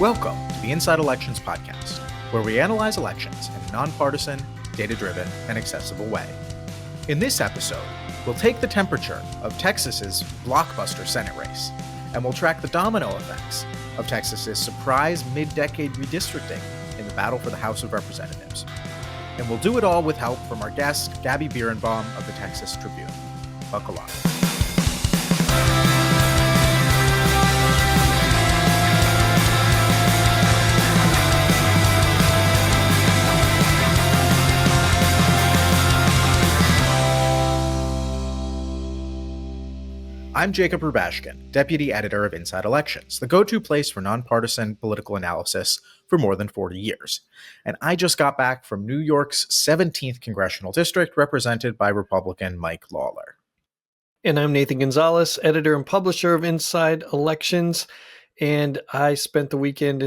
Welcome to the Inside Elections podcast, where we analyze elections in a nonpartisan, data-driven, and accessible way. In this episode, we'll take the temperature of Texas's blockbuster Senate race, and we'll track the domino effects of Texas's surprise mid-decade redistricting in the battle for the House of Representatives. And we'll do it all with help from our guest, Gabby Birenbaum of the Texas Tribune. Buckle up. I'm Jacob Rubashkin, Deputy Editor of Inside Elections, the go-to place for nonpartisan political analysis for more than 40 years. And I just got back from New York's 17th Congressional District, represented by Republican Mike Lawler. And I'm Nathan Gonzales, editor and publisher of Inside Elections. And I spent the weekend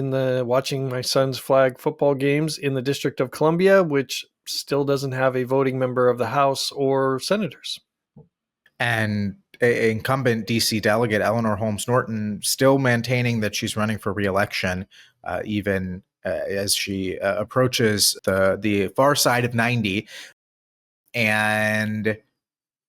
watching my son's flag football games in the District of Columbia, which still doesn't have a voting member of the House or senators. And incumbent DC delegate Eleanor Holmes Norton still maintaining that she's running for re-election, even as she approaches the far side of 90, and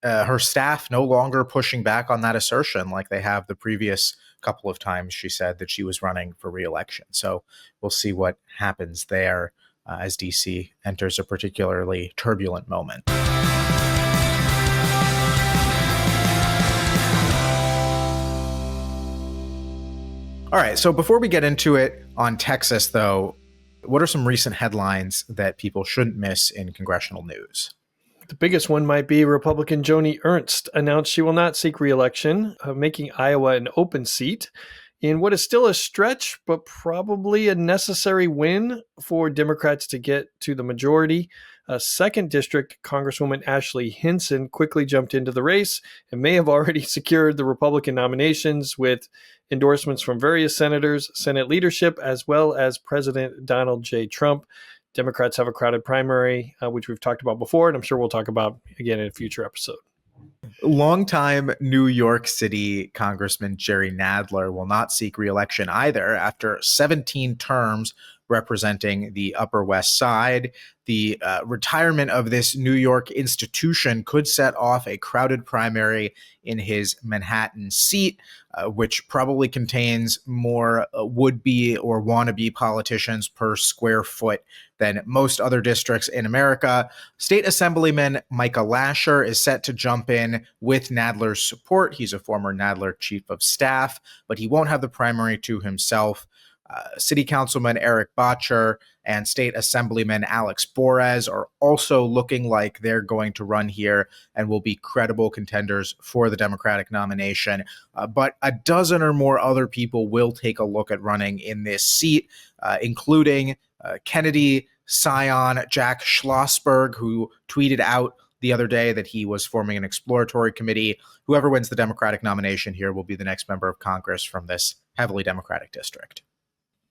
her staff no longer pushing back on that assertion like they have the previous couple of times she said that she was running for re-election. So we'll see what happens there as DC enters a particularly turbulent moment. All right, so before we get into it on Texas, though, what are some recent headlines that people shouldn't miss in congressional news? The biggest one might be Republican Joni Ernst announced she will not seek re-election, making Iowa an open seat in what is still a stretch, but probably a necessary win for Democrats to get to the majority. Second District Congresswoman Ashley Hinson quickly jumped into the race and may have already secured the Republican nominations with endorsements from various senators, Senate leadership, as well as President Donald J. Trump. Democrats have a crowded primary, which we've talked about before, and I'm sure we'll talk about again in a future episode. Longtime New York City Congressman Jerry Nadler will not seek re-election either after 17 terms representing the Upper West Side. The retirement of this New York institution could set off a crowded primary in his Manhattan seat, which probably contains more would-be or wannabe politicians per square foot than most other districts in America. State Assemblyman Micah Lasher is set to jump in with Nadler's support. He's a former Nadler chief of staff, but he won't have the primary to himself. City Councilman Eric Bottcher and State Assemblyman Alex Borez are also looking like they're going to run here and will be credible contenders for the Democratic nomination. But a dozen or more other people will take a look at running in this seat, including Kennedy scion Jack Schlossberg, who tweeted out the other day that he was forming an exploratory committee. Whoever wins the Democratic nomination here will be the next member of Congress from this heavily Democratic district.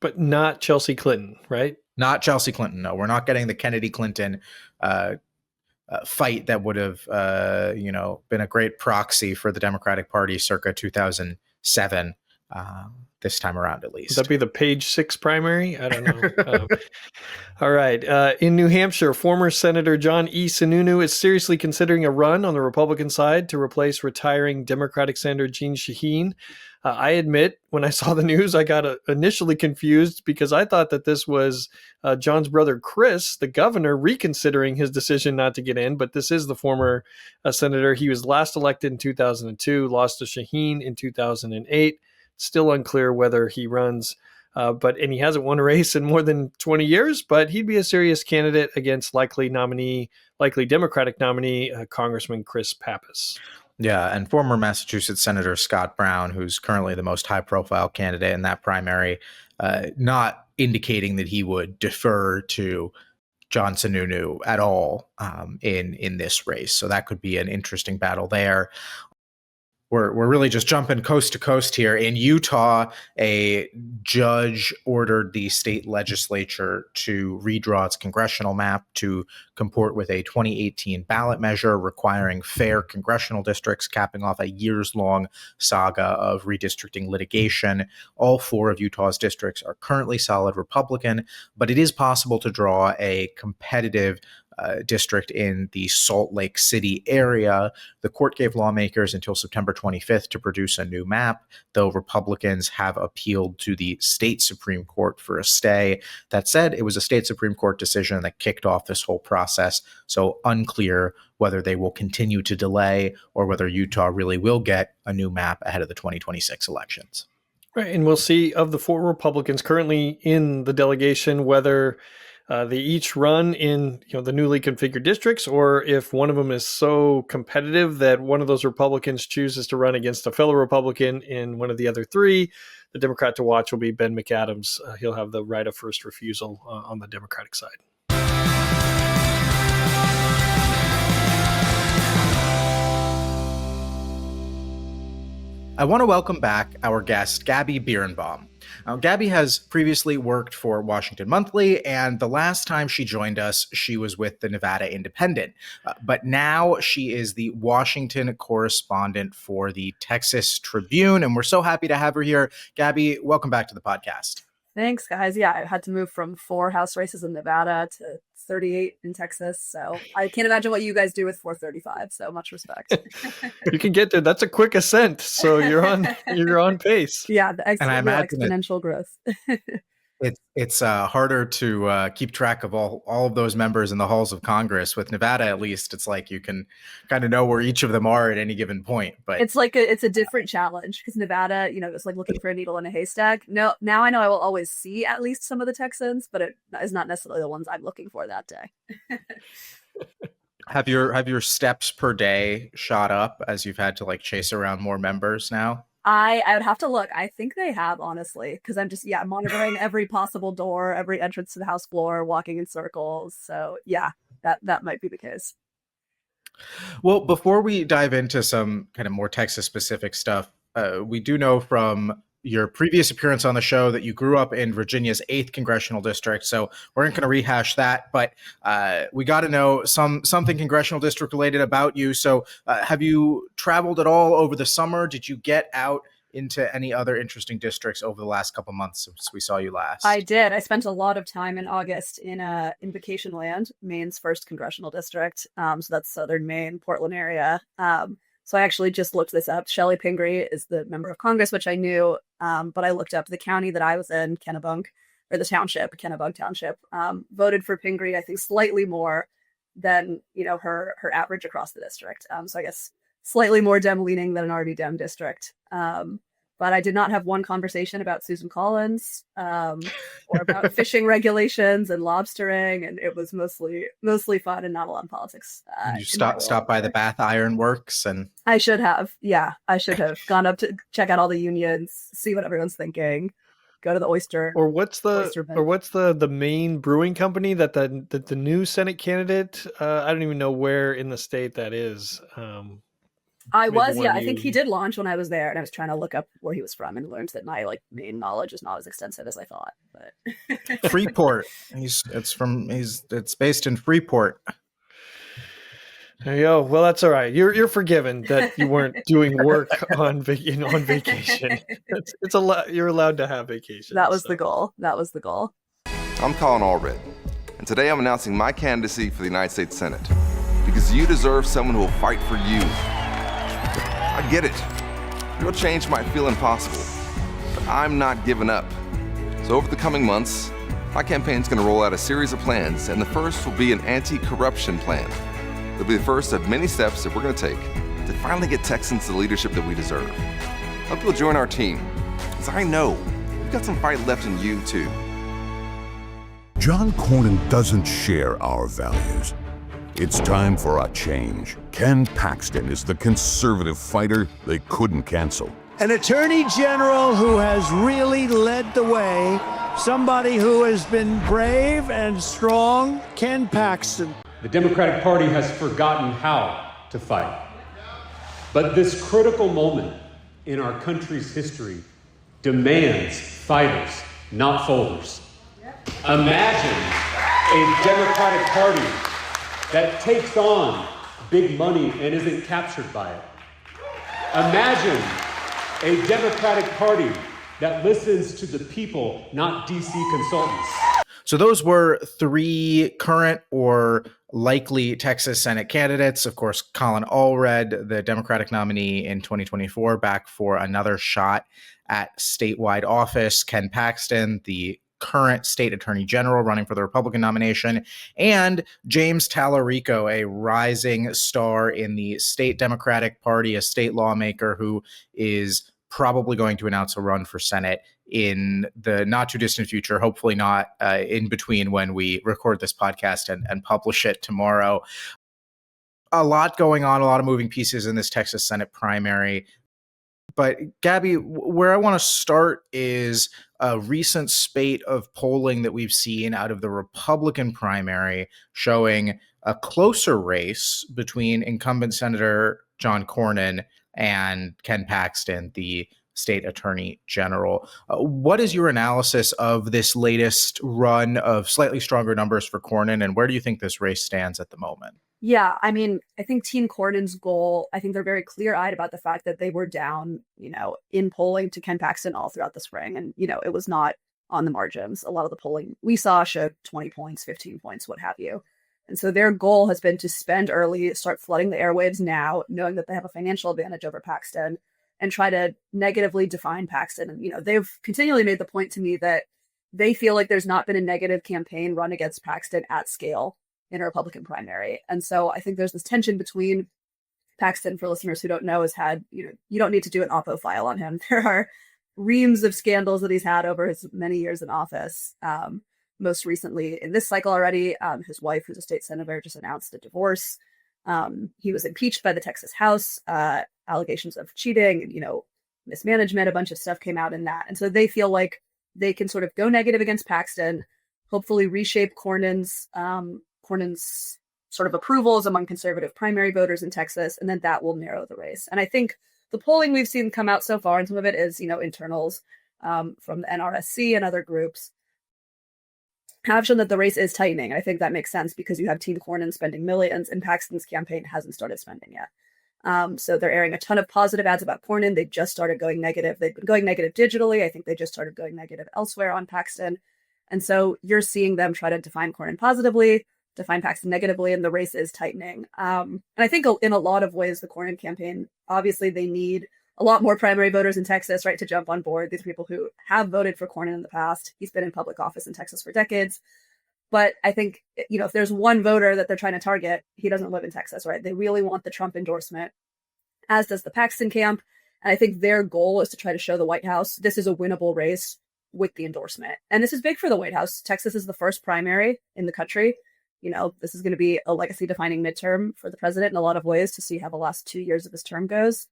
But not Chelsea Clinton, right? Not Chelsea Clinton. No, we're not getting the Kennedy-Clinton fight that would have, been a great proxy for the Democratic Party circa 2007. This time around, at least. Would that be the page 6 primary? I don't know. All right. In New Hampshire, former Senator John E. Sununu is seriously considering a run on the Republican side to replace retiring Democratic Senator Jeanne Shaheen. I admit, when I saw the news, I got initially confused because I thought that this was John's brother Chris, the governor, reconsidering his decision not to get in. But this is the former senator. He was last elected in 2002, lost to Shaheen in 2008. Still unclear whether he runs, and he hasn't won a race in more than 20 years, but he'd be a serious candidate against likely Democratic nominee, Congressman Chris Pappas. Yeah, and former Massachusetts Senator Scott Brown, who's currently the most high-profile candidate in that primary, not indicating that he would defer to John Sununu at all in this race. So that could be an interesting battle there. We're really just jumping coast to coast here. In Utah, a judge ordered the state legislature to redraw its congressional map to comport with a 2018 ballot measure requiring fair congressional districts, capping off a years-long saga of redistricting litigation. All 4 of Utah's districts are currently solid Republican, but it is possible to draw a competitive district in the Salt Lake City area. The court gave lawmakers until September 25th to produce a new map, though Republicans have appealed to the state Supreme Court for a stay. That said, it was a state Supreme Court decision that kicked off this whole process, so unclear whether they will continue to delay or whether Utah really will get a new map ahead of the 2026 elections. Right, and we'll see of the 4 Republicans currently in the delegation whether they each run in the newly configured districts, or if one of them is so competitive that one of those Republicans chooses to run against a fellow Republican in one of the other 3. The Democrat to watch will be Ben McAdams. He'll have the right of first refusal on the Democratic side. I want to welcome back our guest, Gabby Birenbaum. Now, Gabby has previously worked for Washington Monthly, and the last time she joined us, she was with the Nevada Independent. But now she is the Washington correspondent for the Texas Tribune, and we're so happy to have her here. Gabby, welcome back to the podcast. Thanks, guys. Yeah, I had to move from 4 House races in Nevada to 38 in Texas. So I can't imagine what you guys do with 435. So much respect. You can get there. That's a quick ascent. So you're on pace. Yeah, the exponential growth. It's harder to keep track of all of those members in the halls of Congress. With Nevada, at least, it's like you can kind of know where each of them are at any given point. But it's like it's a different challenge because Nevada, it's like looking for a needle in a haystack. No, now I know I will always see at least some of the Texans, but it is not necessarily the ones I'm looking for that day. Have your steps per day shot up as you've had to chase around more members now? I would have to look. I think they have, honestly, because I'm just, monitoring every possible door, every entrance to the House floor, walking in circles. So, that might be the case. Well, before we dive into some kind of more Texas-specific stuff, we do know from your previous appearance on the show that you grew up in Virginia's 8th congressional district, so we're not going to rehash that, but we got to know something congressional district related about you. So have you traveled at all over the summer? Did you get out into any other interesting districts over the last couple months since we saw you last? I did. I spent a lot of time in August in Vacation Land, Maine's 1st congressional district. So that's southern Maine, Portland area. So I actually just looked this up. Shelley Pingree is the member of Congress, which I knew, but I looked up the county that I was in, Kennebunk, or the township, Kennebunk Township, voted for Pingree, I think slightly more than, her average across the district. So I guess slightly more Dem leaning than an already Dem district. But I did not have one conversation about Susan Collins or about fishing regulations and lobstering, and it was mostly fun and not a lot of politics. You stop by the Bath Iron Works, and I should have. Yeah, I should have gone up to check out all the unions, see what everyone's thinking, go to the oyster. Or what's the main brewing company that the new Senate candidate? I don't even know where in the state that is. I think he did launch when I was there, and I was trying to look up where he was from and learned that my Maine knowledge is not as extensive as I thought. But Freeport. It's based in Freeport. There you go. Well, that's all right. You're forgiven that you weren't doing work on vacation. It's a lot. You're allowed to have vacation. That was the goal. I'm Colin Allred, and today I'm announcing my candidacy for the United States Senate because you deserve someone who will fight for you. I get it. Real change might feel impossible, but I'm not giving up. So over the coming months, my campaign's going to roll out a series of plans, and the first will be an anti-corruption plan. It'll be the first of many steps that we're going to take to finally get Texans the leadership that we deserve. Hope you'll join our team, because I know you've got some fight left in you, too. John Cornyn doesn't share our values. It's time for a change. Ken Paxton is the conservative fighter they couldn't cancel. An attorney general who has really led the way, somebody who has been brave and strong, Ken Paxton. The Democratic Party has forgotten how to fight. But this critical moment in our country's history demands fighters, not folders. Imagine a Democratic Party that takes on big money and isn't captured by it. Imagine a Democratic Party that listens to the people, not DC consultants. So those were three current or likely Texas Senate candidates. Of course, Colin Allred, the Democratic nominee in 2024, back for another shot at statewide office. Ken Paxton, the current state attorney general running for the Republican nomination, and James Tallarico, a rising star in the state Democratic Party, a state lawmaker who is probably going to announce a run for Senate in the not too distant future, hopefully not in between when we record this podcast and publish it tomorrow. A lot going on, a lot of moving pieces in this Texas Senate primary. But Gabby, where I want to start is a recent spate of polling that we've seen out of the Republican primary showing a closer race between incumbent Senator John Cornyn and Ken Paxton, the state attorney general. What is your analysis of this latest run of slightly stronger numbers for Cornyn, and where do you think this race stands at the moment? Yeah, I mean, I think Team Cornyn's goal, I think they're very clear-eyed about the fact that they were down, in polling to Ken Paxton all throughout the spring. And, it was not on the margins. A lot of the polling we saw showed 20 points, 15 points, what have you. And so their goal has been to spend early, start flooding the airwaves now, knowing that they have a financial advantage over Paxton, and try to negatively define Paxton. And, they've continually made the point to me that they feel like there's not been a negative campaign run against Paxton at scale in a Republican primary. And so I think there's this tension between Paxton, for listeners who don't know, has had, you don't need to do an oppo file on him. There are reams of scandals that he's had over his many years in office. Most recently in this cycle already, his wife, who's a state senator, just announced a divorce. He was impeached by the Texas House, allegations of cheating, mismanagement, a bunch of stuff came out in that. And so they feel like they can sort of go negative against Paxton, hopefully reshape Cornyn's sort of approvals among conservative primary voters in Texas, and then that will narrow the race. And I think the polling we've seen come out so far, and some of it is, internals from the NRSC and other groups, have shown that the race is tightening. I think that makes sense because you have Team Cornyn spending millions and Paxton's campaign hasn't started spending yet. So they're airing a ton of positive ads about Cornyn. They just started going negative. They've been going negative digitally. I think they just started going negative elsewhere on Paxton. And so you're seeing them try to define Cornyn positively, define Paxton negatively, and the race is tightening. And I think in a lot of ways, the Cornyn campaign, obviously they need a lot more primary voters in Texas, right, to jump on board. These are people who have voted for Cornyn in the past. He's been in public office in Texas for decades. But I think, if there's one voter that they're trying to target, he doesn't live in Texas, right? They really want the Trump endorsement, as does the Paxton camp. And I think their goal is to try to show the White House this is a winnable race with the endorsement. And this is big for the White House. Texas is the first primary in the country. This is going to be a legacy defining midterm for the president in a lot of ways to see how the last 2 years of his term goes.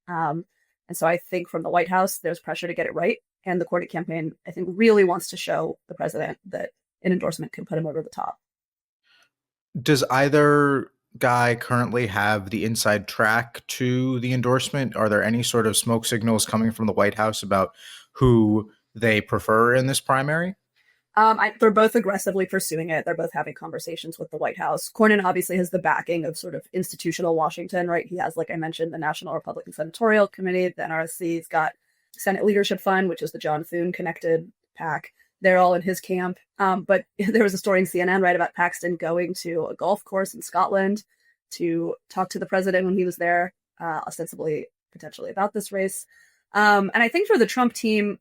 And so I think from the White House, there's pressure to get it right. And the Cornyn campaign, I think, really wants to show the president that an endorsement can put him over the top. Does either guy currently have the inside track to the endorsement? Are there any sort of smoke signals coming from the White House about who they prefer in this primary? They're both aggressively pursuing it. They're both having conversations with the White House. Cornyn obviously has the backing of sort of institutional Washington, right? He has, like I mentioned, the National Republican Senatorial Committee, the NRSC. He's got Senate Leadership Fund, which is the John Thune connected PAC. They're all in his camp. But there was a story in CNN, right, about Paxton going to a golf course in Scotland to talk to the president when he was there, ostensibly, potentially about this race. And I think for the Trump team,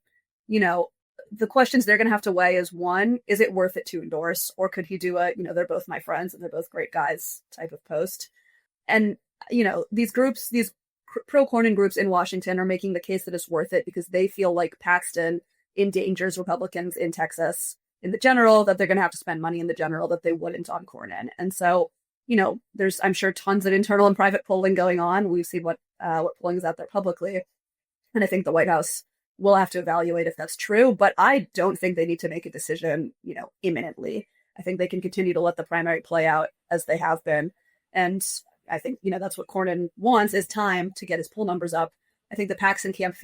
the questions they're going to have to weigh is, one, is it worth it to endorse? Or could he do they're both my friends and they're both great guys type of post? And, these groups, these pro-Cornyn groups in Washington are making the case that it's worth it because they feel like Paxton endangers Republicans in Texas in the general, that they're going to have to spend money in the general that they wouldn't on Cornyn. And so, there's, I'm sure, tons of internal and private polling going on. We've seen what polling is out there publicly. And I think the White House will have to evaluate if that's true, but I don't think they need to make a decision, imminently. I think they can continue to let the primary play out as they have been. And, I think, that's what Cornyn wants, is time to get his poll numbers up. I think the Paxton camp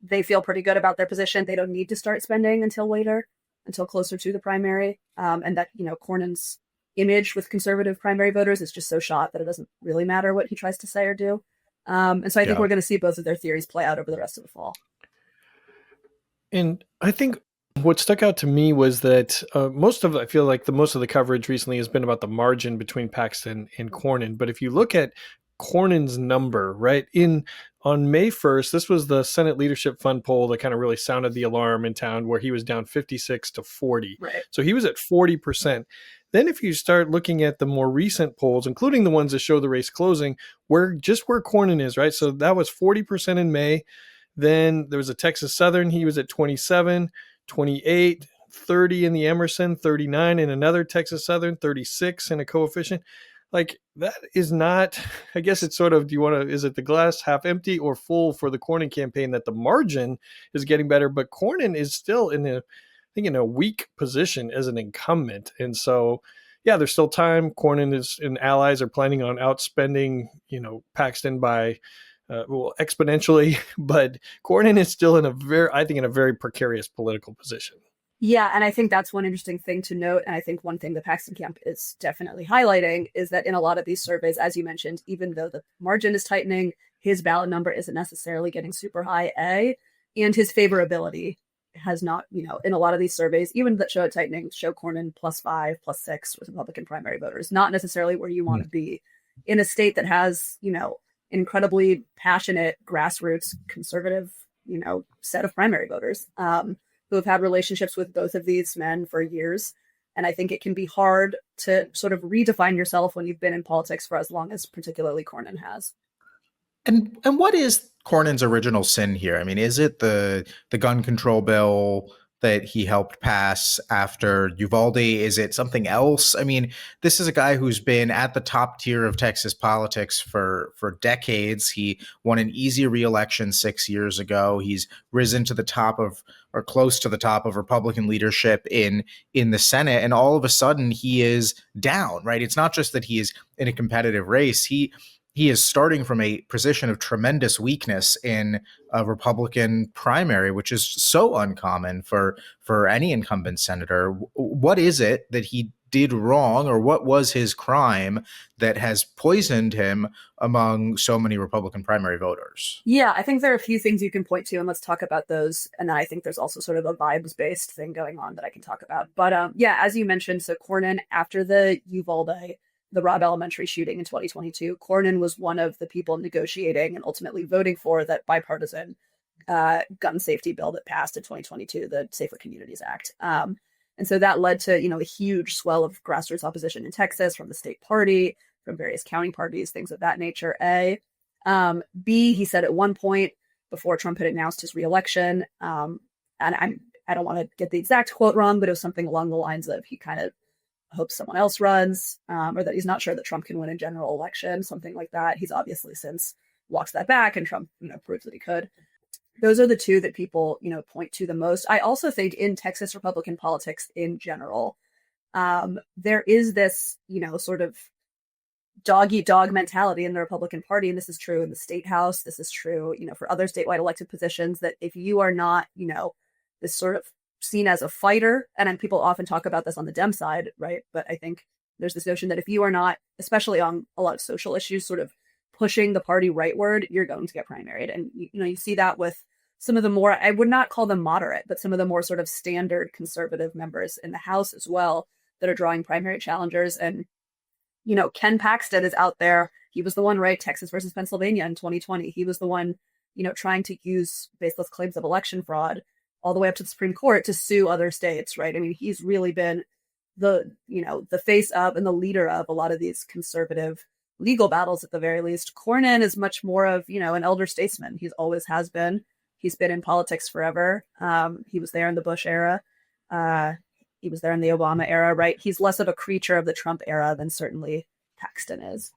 they feel pretty good about their position. They don't need to start spending until closer to the primary. And that, Cornyn's image with conservative primary voters is just so shot that it doesn't really matter what he tries to say or do. And so I think we're going to see both of their theories play out over the rest of the fall. And I think what stuck out to me was that I feel like most of the coverage recently has been about the margin between Paxton and Cornyn. But if you look at Cornyn's number, right, on May 1st, this was the Senate Leadership Fund poll that kind of really sounded the alarm in town, where he was down 56 to 40. Right. So he was at 40%. Then if you start looking at the more recent polls, including the ones that show the race closing, where Cornyn is, right? So that was 40% in May. Then there was a Texas Southern. He was at 27, 28, 30 in the Emerson, 39 in another Texas Southern, 36 in a coefficient. Like, that is not, I guess it's sort of, is it the glass half empty or full for the Cornyn campaign, that the margin is getting better, but Cornyn is still in a weak position as an incumbent. And so, yeah, there's still time. Cornyn and allies are planning on outspending, Paxton by, exponentially, but Cornyn is still in a very precarious political position. Yeah, and I think that's one interesting thing to note. And I think one thing the Paxton camp is definitely highlighting is that in a lot of these surveys, as you mentioned, even though the margin is tightening, his ballot number isn't necessarily getting super high, and his favorability has not, in a lot of these surveys, even that show it tightening, show Cornyn +5, +6 with Republican primary voters, not necessarily where you want to be in a state that has, incredibly passionate grassroots conservative, set of primary voters. Who have had relationships with both of these men for years. And I think it can be hard to sort of redefine yourself when you've been in politics for as long as particularly Cornyn has. And what is Cornyn's original sin here? I mean, is it the gun control bill that he helped pass after Uvalde? Is it something else? I mean, this is a guy who's been at the top tier of Texas politics for decades. He won an easy re-election 6 years ago. He's risen to the top of, or close to the top of, Republican leadership in the Senate. And all of a sudden he is down, right? It's not just that he is in a competitive race. He is starting from a position of tremendous weakness in a Republican primary, which is so uncommon for any incumbent senator. What is it that he did wrong, or what was his crime that has poisoned him among so many Republican primary voters? Yeah, I think there are a few things you can point to, and let's talk about those. And then I think there's also sort of a vibes-based thing going on that I can talk about. But yeah, as you mentioned, so Cornyn, after the Robb Elementary shooting in 2022, Cornyn was one of the people negotiating and ultimately voting for that bipartisan gun safety bill that passed in 2022, the Safer Communities Act. And so that led to, a huge swell of grassroots opposition in Texas from the state party, from various county parties, things of that nature, A. B, he said at one point before Trump had announced his reelection, and I don't want to get the exact quote wrong, but it was something along the lines of he kind of hopes someone else runs, or that he's not sure that Trump can win a general election, something like that. He's obviously since walks that back, and Trump, proves that he could. Those are the two that people, point to the most. I also think in Texas Republican politics in general, there is this, sort of dog-eat-dog mentality in the Republican Party, and this is true in the state house. This is true, for other statewide elected positions, that if you are not, this sort of seen as a fighter, and then people often talk about this on the Dem side, right? But I think there's this notion that if you are not, especially on a lot of social issues, sort of pushing the party rightward, you're going to get primaried. And, you see that with some of the more, I would not call them moderate, but some of the more sort of standard conservative members in the House as well that are drawing primary challengers. And, Ken Paxton is out there. He was the one, right? Texas versus Pennsylvania in 2020. He was the one, trying to use baseless claims of election fraud all the way up to the Supreme Court to sue other states, right? I mean, he's really been the face of and the leader of a lot of these conservative legal battles at the very least. Cornyn is much more of, an elder statesman. He's always has been. He's been in politics forever. He was there in the Bush era. He was there in the Obama era, right? He's less of a creature of the Trump era than certainly Paxton is.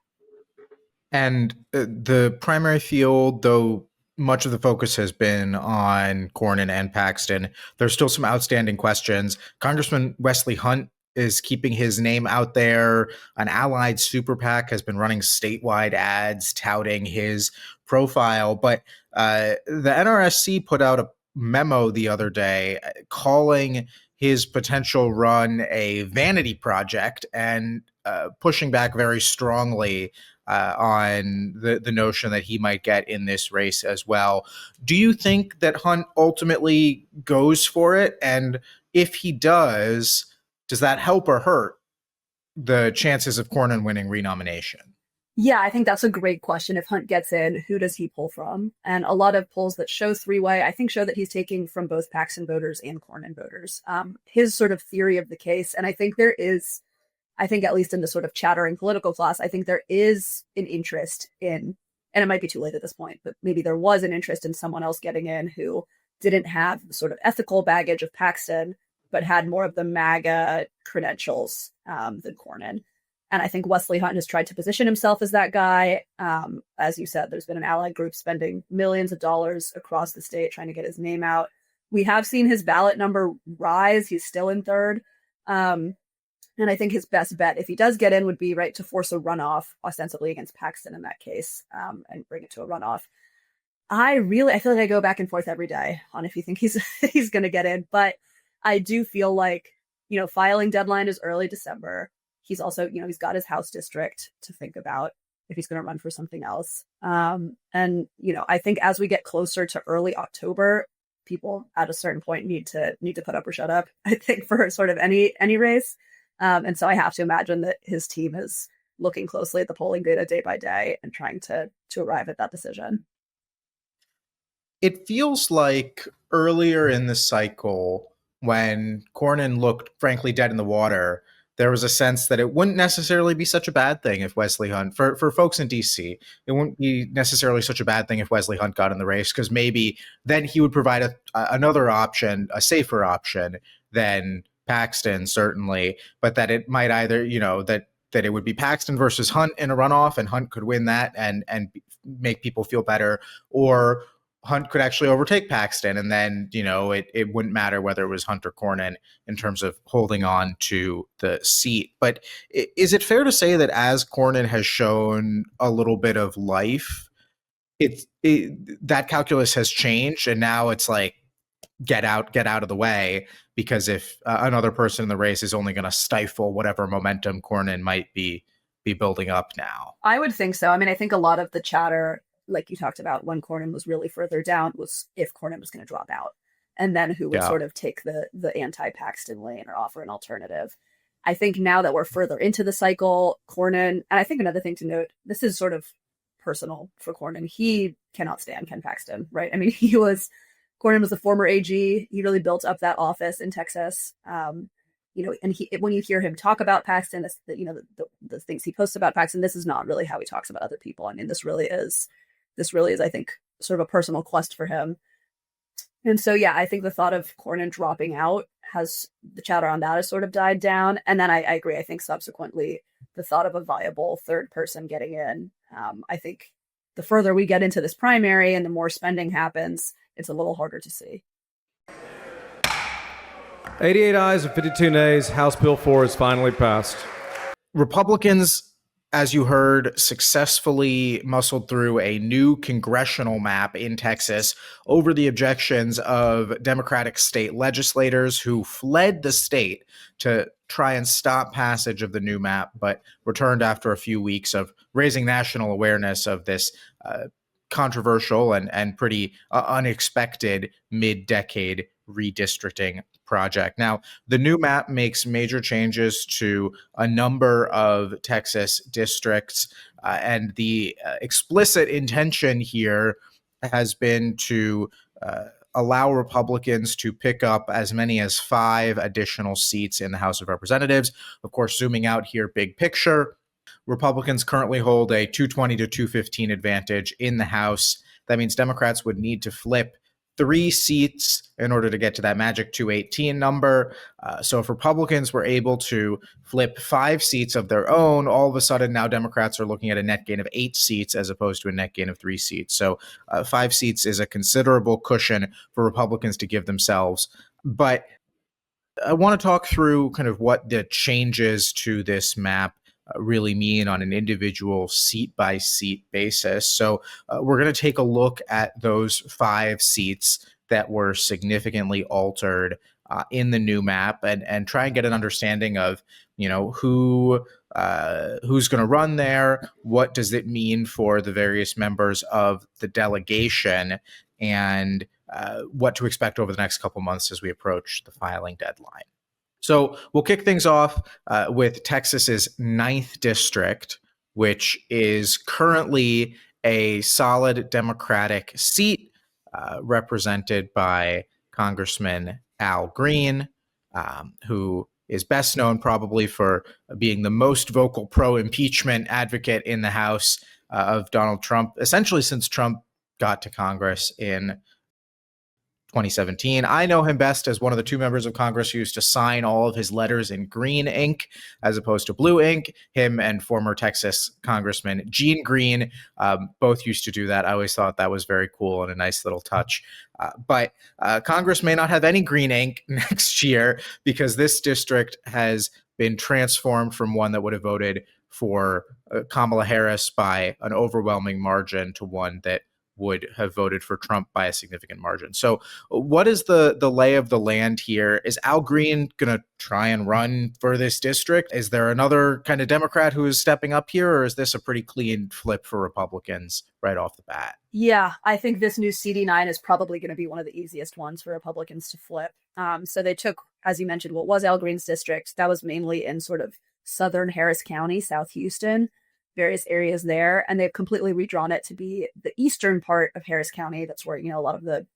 And the primary field, though much of the focus has been on Cornyn and Paxton, there's still some outstanding questions. Congressman Wesley Hunt is keeping his name out there. An allied super PAC has been running statewide ads touting his profile. But the NRSC put out a memo the other day calling his potential run a vanity project and pushing back very strongly on the notion that he might get in this race as well. Do you think that Hunt ultimately goes for it? And if he does that help or hurt the chances of Cornyn winning renomination? Yeah, I think that's a great question. If Hunt gets in, who does he pull from? And a lot of polls that show three-way, I think, show that he's taking from both Paxton voters and Cornyn voters. His sort of theory of the case, and I think at least in the sort of chattering political class, I think there is an interest in, and it might be too late at this point, but maybe there was an interest in someone else getting in who didn't have the sort of ethical baggage of Paxton, but had more of the MAGA credentials than Cornyn. And I think Wesley Hunt has tried to position himself as that guy. As you said, there's been an allied group spending millions of dollars across the state trying to get his name out. We have seen his ballot number rise. He's still in third. And I think his best bet, if he does get in, would be to force a runoff, ostensibly against Paxton in that case, and bring it to a runoff. I feel like I go back and forth every day on if you think he's going to get in. But I do feel like, filing deadline is early December. He's also, he's got his House district to think about if he's going to run for something else. And, I think as we get closer to early October, people at a certain point need to put up or shut up, I think, for sort of any race. And so I have to imagine that his team is looking closely at the polling data day by day and trying to arrive at that decision. It feels like earlier in the cycle, when Cornyn looked frankly dead in the water, there was a sense that it wouldn't necessarily be such a bad thing if Wesley Hunt, for folks in DC, it wouldn't be necessarily such a bad thing if Wesley Hunt got in the race, because maybe then he would provide another option, a safer option than Paxton, certainly, but that it might either, that it would be Paxton versus Hunt in a runoff, and Hunt could win that and make people feel better, or Hunt could actually overtake Paxton, and then, it wouldn't matter whether it was Hunt or Cornyn in terms of holding on to the seat. But is it fair to say that as Cornyn has shown a little bit of life, that calculus has changed, and now it's like, get out of the way, because if another person in the race is only going to stifle whatever momentum Cornyn might be building up now? I would think so. I mean, I think a lot of the chatter, like you talked about when Cornyn was really further down, was if Cornyn was going to drop out, and then who would sort of take the anti-Paxton lane or offer an alternative. I think now that we're further into the cycle, Cornyn, and I think another thing to note, this is sort of personal for Cornyn. He cannot stand Ken Paxton, right? I mean, Cornyn was the former AG. He really built up that office in Texas. And when you hear him talk about Paxton, the things he posts about Paxton, this is not really how he talks about other people. I mean, this really is, I think, sort of a personal quest for him. And so, yeah, I think the thought of Cornyn dropping out the chatter on that has sort of died down. And then I agree. I think subsequently, the thought of a viable third person getting in, I think the further we get into this primary and the more spending happens, it's a little harder to see. 88 ayes and 52 nays. House Bill 4 is finally passed. Republicans, as you heard, successfully muscled through a new congressional map in Texas over the objections of Democratic state legislators who fled the state to try and stop passage of the new map, but returned after a few weeks of raising national awareness of this controversial and pretty unexpected mid-decade redistricting project. Now, the new map makes major changes to a number of Texas districts, and the explicit intention here has been to allow Republicans to pick up as many as 5 additional seats in the House of Representatives. Of course, zooming out here, big picture, Republicans currently hold a 220 to 215 advantage in the House. That means Democrats would need to flip 3 seats in order to get to that magic 218 number. So if Republicans were able to flip 5 seats of their own, all of a sudden now Democrats are looking at a net gain of 8 seats as opposed to a net gain of 3 seats. So 5 seats is a considerable cushion for Republicans to give themselves. But I want to talk through kind of what the changes to this map really mean on an individual seat-by-seat basis. So we're going to take a look at those 5 seats that were significantly altered in the new map and try and get an understanding of, who's going to run there, what does it mean for the various members of the delegation, and what to expect over the next couple months as we approach the filing deadline. So we'll kick things off with Texas's 9th district, which is currently a solid Democratic seat represented by Congressman Al Green, who is best known probably for being the most vocal pro-impeachment advocate in the House of Donald Trump, essentially since Trump got to Congress in 2017. I know him best as one of the 2 members of Congress who used to sign all of his letters in green ink as opposed to blue ink. Him and former Texas Congressman Gene Green both used to do that. I always thought that was very cool and a nice little touch. But Congress may not have any green ink next year because this district has been transformed from one that would have voted for Kamala Harris by an overwhelming margin to one that would have voted for Trump by a significant margin. So what is the lay of the land here? Is Al Green going to try and run for this district? Is there another kind of Democrat who is stepping up here, or is this a pretty clean flip for Republicans right off the bat? Yeah, I think this new CD9 is probably going to be one of the easiest ones for Republicans to flip. So they took, as you mentioned, what was Al Green's district. That was mainly in sort of southern Harris County, South Houston, various areas there, and they've completely redrawn it to be the eastern part of Harris County. That's where, a lot of the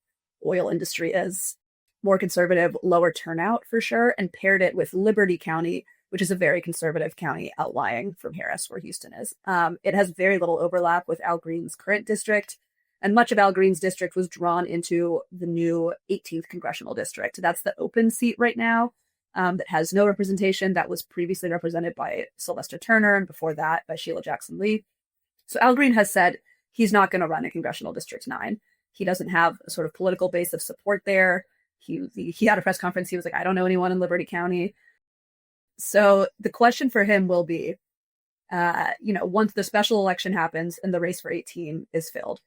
oil industry is, more conservative, lower turnout for sure, and paired it with Liberty County, which is a very conservative county outlying from Harris, where Houston is. It has very little overlap with Al Green's current district, and much of Al Green's district was drawn into the new 18th Congressional District. That's the open seat right now. That has no representation. That was previously represented by Sylvester Turner, and before that by Sheila Jackson Lee. So Al Green has said he's not going to run in Congressional District 9. He doesn't have a sort of political base of support there. He had a press conference. He was like, I don't know anyone in Liberty County. So the question for him will be, once the special election happens and the race for 18 is filled,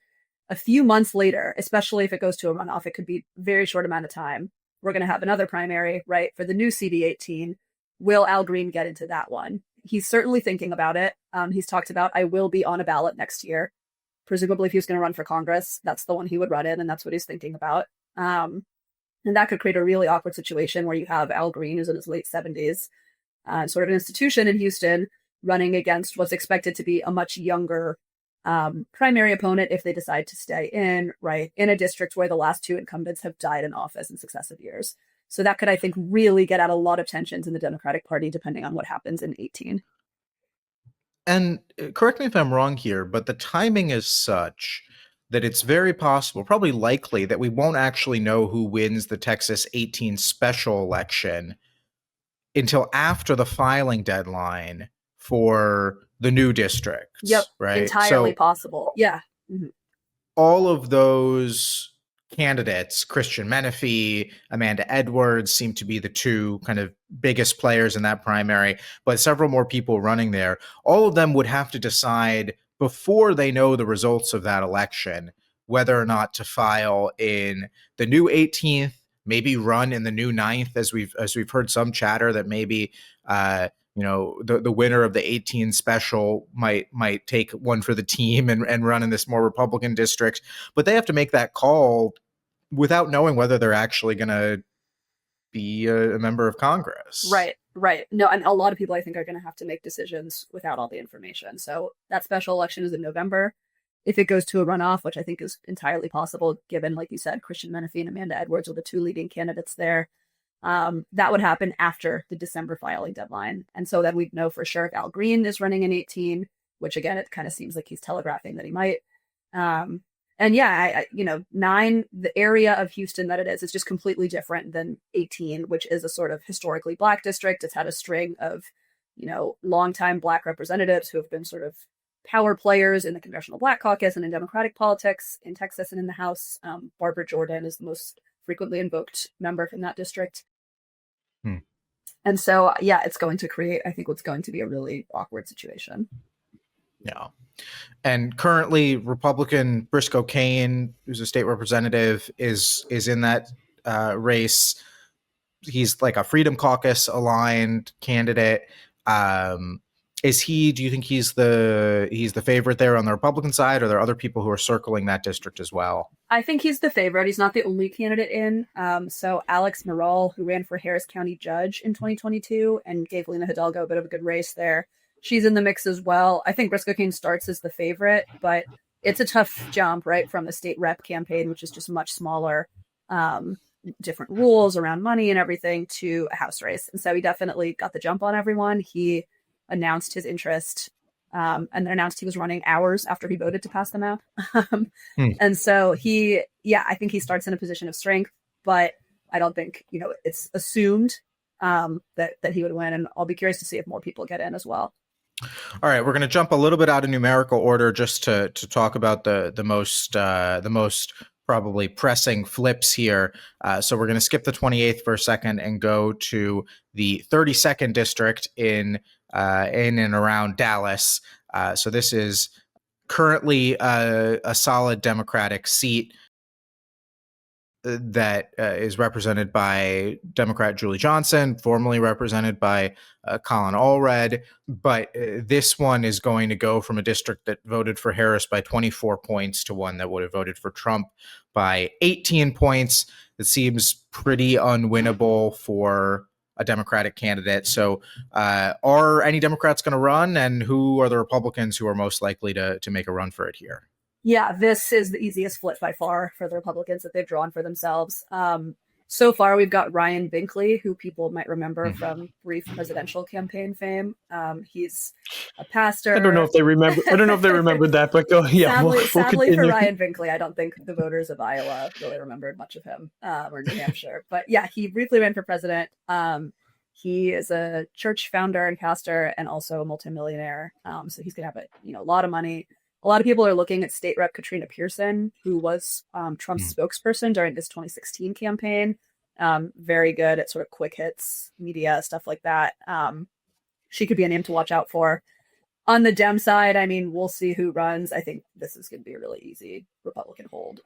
a few months later, especially if it goes to a runoff, it could be a very short amount of time. We're going to have another primary, right, for the new CD18. Will Al Green get into that one? He's certainly thinking about it. He's talked about, I will be on a ballot next year. Presumably, if he was going to run for Congress, that's the one he would run in, and that's what he's thinking about. And that could create a really awkward situation where you have Al Green, who's in his late 70s, sort of an institution in Houston, running against what's expected to be a much younger primary opponent if they decide to stay in a district where the last 2 incumbents have died in office in successive years. So that could, I think, really get at a lot of tensions in the Democratic Party, depending on what happens in 18. And correct me if I'm wrong here, but the timing is such that it's very possible, probably likely, that we won't actually know who wins the Texas 18 special election until after the filing deadline for the new districts. Yep, right? Entirely possible. Yeah. Mm-hmm. All of those candidates, Christian Menifee, Amanda Edwards, seem to be the 2 kind of biggest players in that primary, but several more people running there. All of them would have to decide before they know the results of that election whether or not to file in the new 18th, maybe run in the new 9th, as we've heard some chatter that maybe the winner of the 18 special might take one for the team and run in this more Republican district. But they have to make that call without knowing whether they're actually going to be a member of Congress. Right. No, and a lot of people, I think, are going to have to make decisions without all the information. So that special election is in November. If it goes to a runoff, which I think is entirely possible, given, like you said, Christian Menifee and Amanda Edwards are the 2 leading candidates there, that would happen after the December filing deadline. And so then we'd know for sure if Al Green is running in 18, which again, it kind of seems like he's telegraphing that he might. And yeah, 9, the area of Houston that it is just completely different than 18, which is a sort of historically Black district. It's had a string of, longtime Black representatives who have been sort of power players in the Congressional Black Caucus and in Democratic politics in Texas and in the House. Barbara Jordan is the most frequently invoked member from that district. Hmm. And so, yeah, it's going to create, I think, what's going to be a really awkward situation. Yeah. And currently, Republican Briscoe Cain, who's a state representative, is in that race. He's like a Freedom Caucus aligned candidate. Is he? Do you think he's the favorite there on the Republican side, or are there other people who are circling that district as well? I think he's the favorite. He's not the only candidate in. So Alex Morrell, who ran for Harris County judge in 2022 and gave Lena Hidalgo a bit of a good race there, she's in the mix as well. I think Briscoe Cain starts as the favorite, but it's a tough jump, right, from the state rep campaign, which is just much smaller, different rules around money and everything, to a House race. And so he definitely got the jump on everyone. He announced his interest and then announced he was running hours after he voted to pass the map. And so I think he starts in a position of strength, but I don't think, it's assumed that he would win. And I'll be curious to see if more people get in as well. All right, we're going to jump a little bit out of numerical order just to talk about the most probably pressing flips here. So we're going to skip the 28th for a second and go to the 32nd district in and around Dallas. So this is currently a solid Democratic seat that is represented by Democrat Julie Johnson, formerly represented by Colin Allred. But this one is going to go from a district that voted for Harris by 24 points to one that would have voted for Trump by 18 points. It seems pretty unwinnable for a Democratic candidate. So are any Democrats going to run, and who are the Republicans who are most likely to make a run for it here? Yeah, this is the easiest flip by far for the Republicans that they've drawn for themselves. So far, we've got Ryan Binkley, who people might remember from brief presidential campaign fame. He's a pastor. I don't know if they remembered that, but go. Yeah, sadly for Ryan Binkley, I don't think the voters of Iowa really remembered much of him, or New Hampshire. But yeah, he briefly ran for president. He is a church founder and pastor, and also a multimillionaire. So he's gonna have a lot of money. A lot of people are looking at State Rep Katrina Pearson, who was Trump's spokesperson during this 2016 campaign. Very good at sort of quick hits, media, stuff like that. She could be a name to watch out for. On the Dem side, we'll see who runs. I think this is going to be a really easy Republican hold.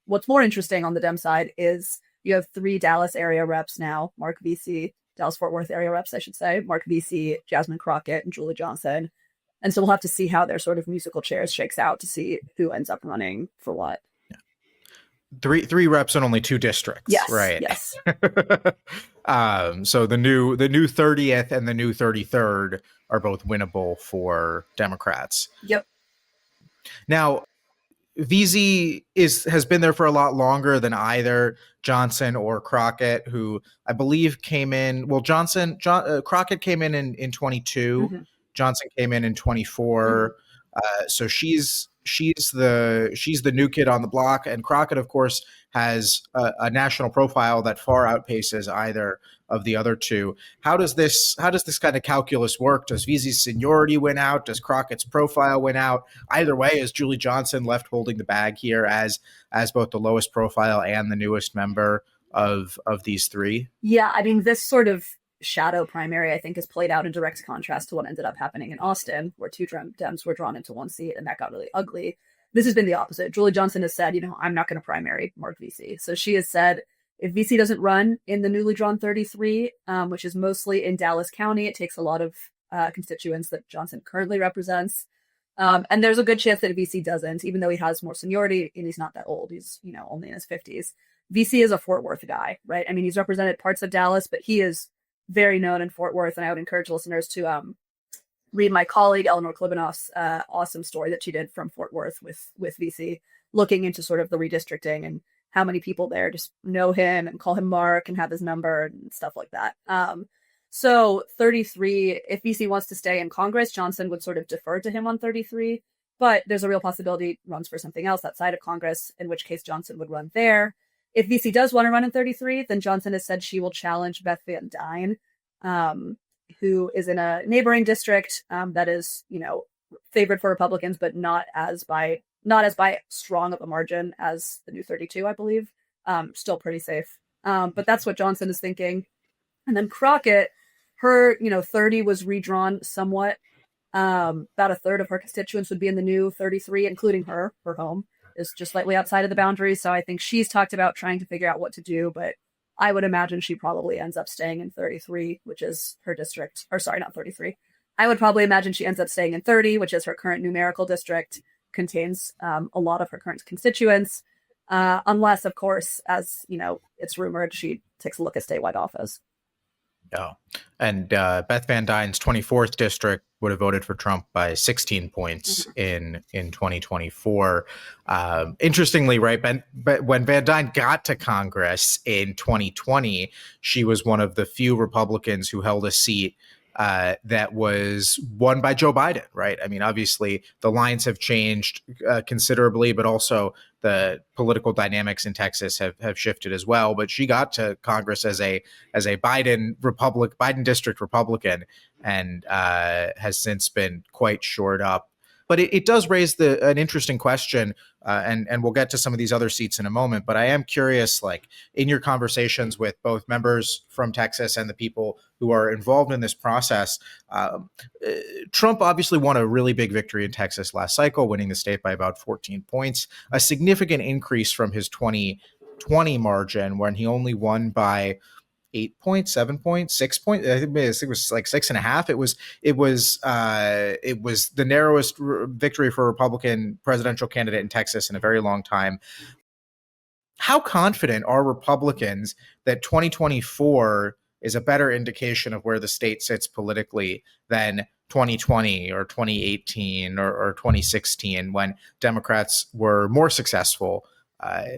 What's more interesting on the Dem side is you have 3 Dallas area reps now, Mark Vesey, Dallas-Fort Worth area reps, I should say, Mark Vesey, Jasmine Crockett, and Julie Johnson. And so we'll have to see how their sort of musical chairs shakes out to see who ends up running for what. Yeah. Three reps in only 2 districts. Yes, right. Yes. So the new 30th and the new 33rd are both winnable for Democrats. Yep. Now, Vesey has been there for a lot longer than either Johnson or Crockett, who I believe came in. Well, Crockett came in 22. Mm-hmm. Johnson came in 24. So she's the new kid on the block, and Crockett, of course, has a national profile that far outpaces either of the other two. How does this kind of calculus work? Does Vesey's seniority win out? Does Crockett's profile win out? Either way, is Julie Johnson left holding the bag here as both the lowest profile and the newest member of these 3? Yeah, this sort of shadow primary, I think, is played out in direct contrast to what ended up happening in Austin, where 2 Dems were drawn into 1 seat, and that got really ugly. This has been the opposite. Julie Johnson has said, I'm not going to primary Mark Vesey. So she has said, if Vesey doesn't run in the newly drawn 33, which is mostly in Dallas County, it takes a lot of constituents that Johnson currently represents. And there's a good chance that Vesey doesn't, even though he has more seniority and he's not that old. He's, only in his 50s. Vesey is a Fort Worth guy, right? He's represented parts of Dallas, but he is very known in Fort Worth, and I would encourage listeners to read my colleague Eleanor Klibanoff's awesome story that she did from Fort Worth with Vesey, looking into sort of the redistricting and how many people there just know him and call him Mark and have his number and stuff like that. So 33, if Vesey wants to stay in Congress, Johnson would sort of defer to him on 33, but there's a real possibility he runs for something else outside of Congress, in which case Johnson would run there. If Vesey does want to run in 33, then Johnson has said she will challenge Beth Van Dyne, who is in a neighboring district that is, favored for Republicans, but not as by strong of a margin as the new 32, I believe. Still pretty safe. But that's what Johnson is thinking. And then Crockett, her, 30 was redrawn somewhat. About a third of her constituents would be in the new 33, including her home is just slightly outside of the boundaries. So I think she's talked about trying to figure out what to do, but I would imagine she probably ends up staying in 33, which is her district, or sorry, not 33. I would probably imagine she ends up staying in 30, which is her current numerical district, contains a lot of her current constituents, unless, of course, as it's rumored, she takes a look at statewide office. Yeah. And Beth Van Dyne's 24th district would have voted for Trump by 16 points in 2024. Interestingly, right, but when Van Dyne got to Congress in 2020, she was one of the few Republicans who held a seat that was won by Joe Biden, right? I mean, obviously, the lines have changed considerably, but also the political dynamics in Texas have shifted as well. But she got to Congress as a Biden district Republican, and has since been quite shored up. But it does raise an interesting question, and we'll get to some of these other seats in a moment. But I am curious, like in your conversations with both members from Texas and the people who are involved in this process, Trump obviously won a really big victory in Texas last cycle, winning the state by about 14 points, a significant increase from his 2020 margin when he only won by 8 points, 7 points, 6 points. I think it was like 6.5. It was the narrowest victory for a Republican presidential candidate in Texas in a very long time. How confident are Republicans that 2024 is a better indication of where the state sits politically than 2020 or 2018 or 2016, when Democrats were more successful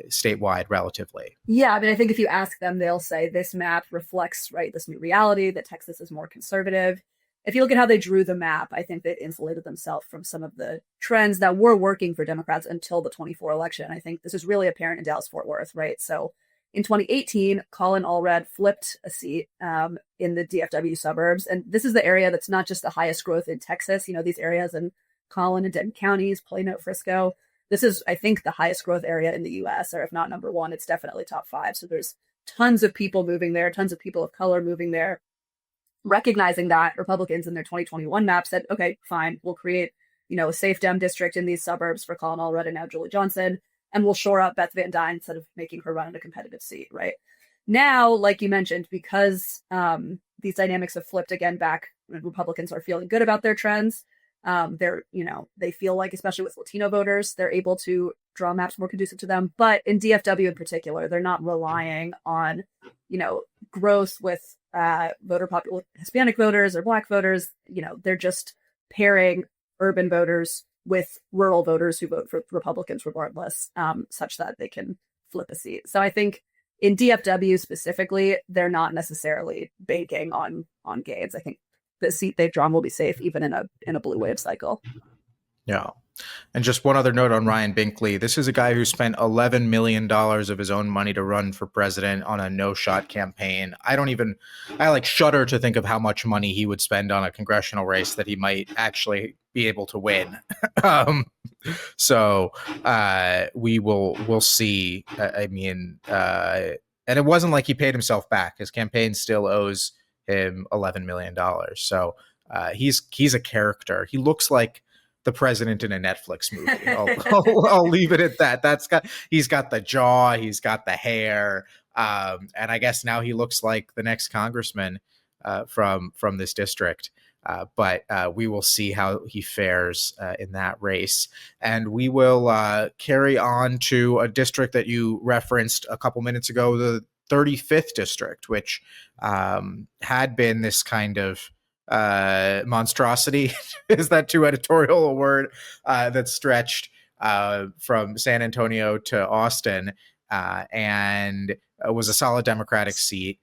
statewide relatively? Yeah, I mean, I think if you ask them, they'll say this map reflects, right, this new reality that Texas is more conservative. If you look at how they drew the map, I think they insulated themselves from some of the trends that were working for Democrats until the 24 election. I think this is really apparent in Dallas-Fort Worth, right? So in 2018, Colin Allred flipped a seat in the DFW suburbs. And this is the area that's not just the highest growth in Texas. These areas in Collin and Denton counties, Plano, Frisco. This is, I think, the highest growth area in the U.S., or if not number one, it's definitely top 5. So there's tons of people moving there, tons of people of color moving there. Recognizing that, Republicans in their 2021 map said, okay, fine, we'll create, a safe Dem district in these suburbs for Colin Allred and now Julie Johnson, and we'll shore up Beth Van Dyne instead of making her run in a competitive seat, right? Now, like you mentioned, because these dynamics have flipped again back, Republicans are feeling good about their trends. They feel like, especially with Latino voters, they're able to draw maps more conducive to them. But in DFW in particular, they're not relying on, growth with Hispanic voters or Black voters. They're just pairing urban voters with rural voters who vote for Republicans regardless, such that they can flip a seat. So I think in DFW specifically, they're not necessarily banking on Gaines. I think the seat they've drawn will be safe even in a blue wave cycle. Yeah. And just one other note on Ryan Binkley. This is a guy who spent $11 million of his own money to run for president on a no-shot campaign. I shudder to think of how much money he would spend on a congressional race that he might actually be able to win. So we'll see. And it wasn't like he paid himself back. His campaign still owes him $11 million. So he's a character. He looks like the president in a Netflix movie. I'll leave it at that. He's got the jaw, he's got the hair, and I guess now he looks like the next congressman from this district. But we will see how he fares in that race. And we will carry on to a district that you referenced a couple minutes ago, the 35th district, which had been this kind of monstrosity. Is that too editorial a word? That stretched from San Antonio to Austin and was a solid Democratic seat.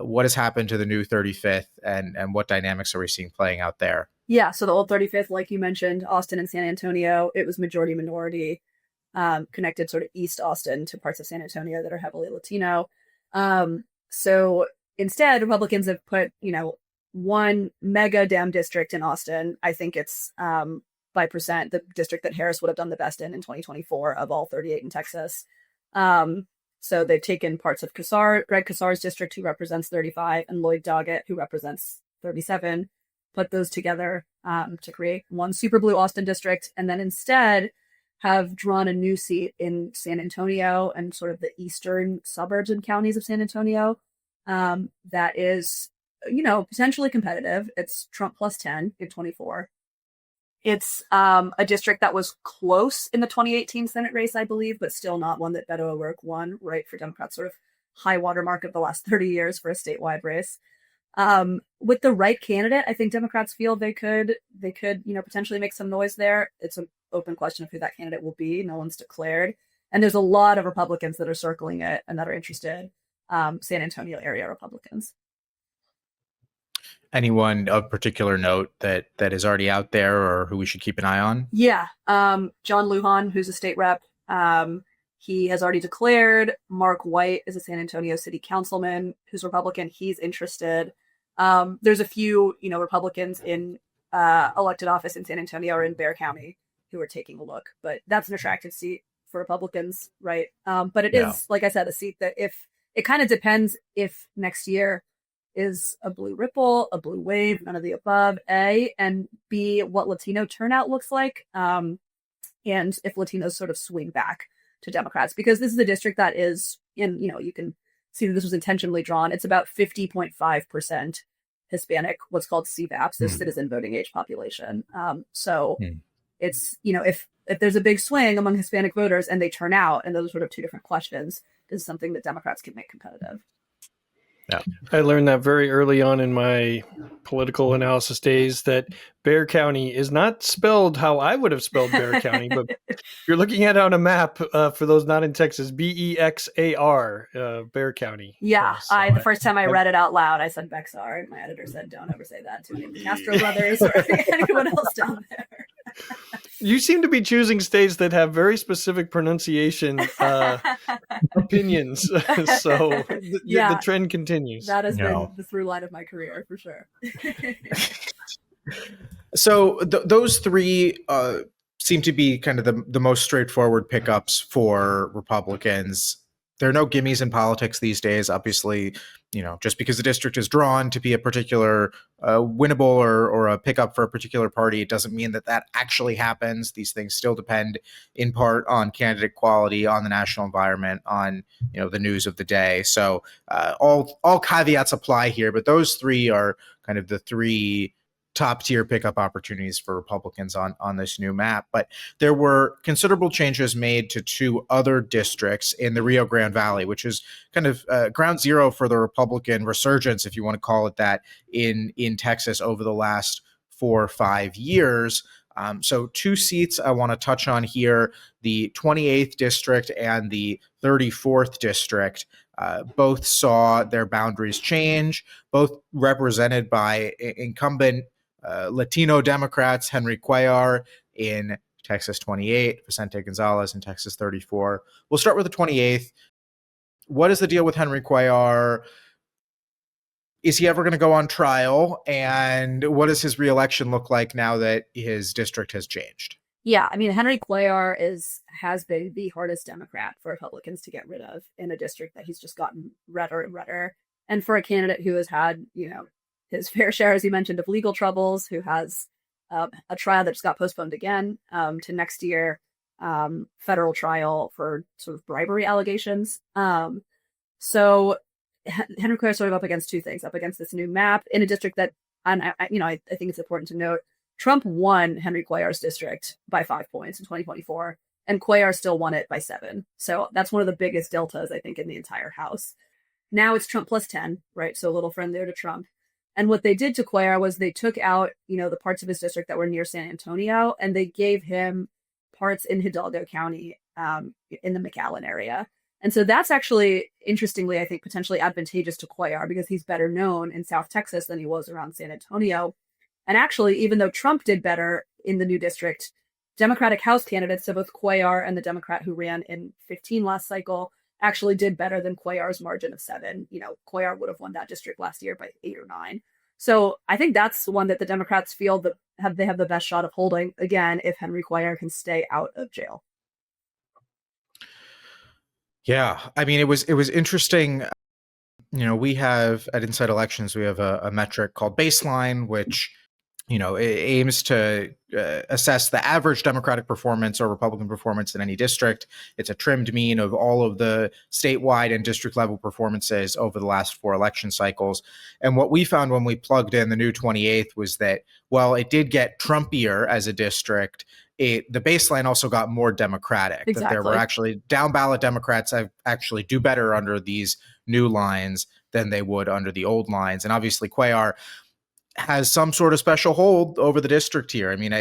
What has happened to the new 35th and what dynamics are we seeing playing out there? Yeah, so the old 35th, like you mentioned, Austin and San Antonio, it was majority minority, connected sort of East Austin to parts of San Antonio that are heavily Latino. So instead, Republicans have put, one mega Dem district in Austin. I think it's by percent the district that Harris would have done the best in 2024 of all 38 in Texas. So they've taken parts of Greg Casar's district, who represents 35, and Lloyd Doggett, who represents 37, put those together to create one super blue Austin district, and then instead have drawn a new seat in San Antonio and sort of the eastern suburbs and counties of San Antonio that is, potentially competitive. It's Trump plus 10 in 24. It's a district that was close in the 2018 Senate race, I believe, but still not one that Beto O'Rourke won, right, for Democrats, sort of high watermark of the last 30 years for a statewide race. With the right candidate, I think Democrats feel they could, potentially make some noise there. It's an open question of who that candidate will be. No one's declared. And there's a lot of Republicans that are circling it and that are interested, San Antonio area Republicans. Anyone of particular note that is already out there or who we should keep an eye on? Yeah. John Lujan, who's a state rep, he has already declared. Mark White is a San Antonio city councilman who's Republican. He's interested. There's a few, Republicans in elected office in San Antonio or in Bexar County who are taking a look, but that's an attractive seat for Republicans, right? But it is, like I said, a seat that if it kind of depends if next year is a blue ripple, a blue wave, none of the above, A, and B, what Latino turnout looks like, and if Latinos sort of swing back to Democrats, because this is a district that is in, you can see that this was intentionally drawn. It's about 50.5% Hispanic, what's called CVAP, so citizen voting age population. It's, if there's a big swing among Hispanic voters and they turn out, and those are sort of two different questions, this is something that Democrats can make competitive. Yeah. I learned that very early on in my political analysis days, that Bexar County is not spelled how I would have spelled Bexar County, but you're looking at it on a map, for those not in Texas, Bexar, Bexar County. Yeah, the first time I read it out loud, I said Bexar, and my editor said, don't ever say that to any of the Castro brothers or anyone else down there. You seem to be choosing states that have very specific pronunciation opinions. So the trend continues. That has been the through line of my career, for sure. So those three seem to be kind of the most straightforward pickups for Republicans. There are no gimmies in politics these days. Obviously, just because the district is drawn to be a particular winnable or a pickup for a particular party, it doesn't mean that actually happens. These things still depend in part on candidate quality, on the national environment, on the news of the day. So all caveats apply here, but those three are kind of the three top tier pickup opportunities for Republicans on this new map. But there were considerable changes made to two other districts in the Rio Grande Valley, which is kind of ground zero for the Republican resurgence, if you want to call it that, in Texas over the last 4 or 5 years. So two seats I want to touch on here, the 28th district and the 34th district. Both saw their boundaries change, both represented by incumbent Latino Democrats, Henry Cuellar in Texas 28, Vicente Gonzales in Texas 34. We'll start with the 28th. What is the deal with Henry Cuellar? Is he ever going to go on trial? And what does his reelection look like now that his district has changed? Yeah, I mean, Henry Cuellar has been the hardest Democrat for Republicans to get rid of in a district that he's just gotten redder and redder. And for a candidate who has had, his fair share, as you mentioned, of legal troubles, who has a trial that just got postponed again to next year, federal trial for sort of bribery allegations. So Henry Cuellar is sort of up against two things, up against this new map in a district that, I think it's important to note, Trump won Henry Cuellar's district by 5 points in 2024, and Cuellar still won it by 7. So that's one of the biggest deltas, I think, in the entire House. Now it's Trump plus 10, right? So a little friendlier to Trump. And what they did to Cuellar was they took out, the parts of his district that were near San Antonio, and they gave him parts in Hidalgo County, in the McAllen area. And so that's actually, interestingly, I think, potentially advantageous to Cuellar because he's better known in South Texas than he was around San Antonio. And actually, even though Trump did better in the new district, Democratic House candidates, so both Cuellar and the Democrat who ran in 15 last cycle, actually did better than Cuellar's margin of 7. Cuellar would have won that district last year by 8 or 9. So I think that's one that the Democrats feel that they have the best shot of holding, again, if Henry Cuellar can stay out of jail. Yeah, I mean, it was interesting. We have at Inside Elections, we have a metric called baseline, which it aims to assess the average Democratic performance or Republican performance in any district. It's a trimmed mean of all of the statewide and district level performances over the last 4 election cycles. And what we found when we plugged in the new 28th was that, while it did get Trumpier as a district, the baseline also got more Democratic. Exactly. That there were actually down ballot Democrats that actually do better under these new lines than they would under the old lines. And obviously Cuellar has some sort of special hold over the district here. I mean,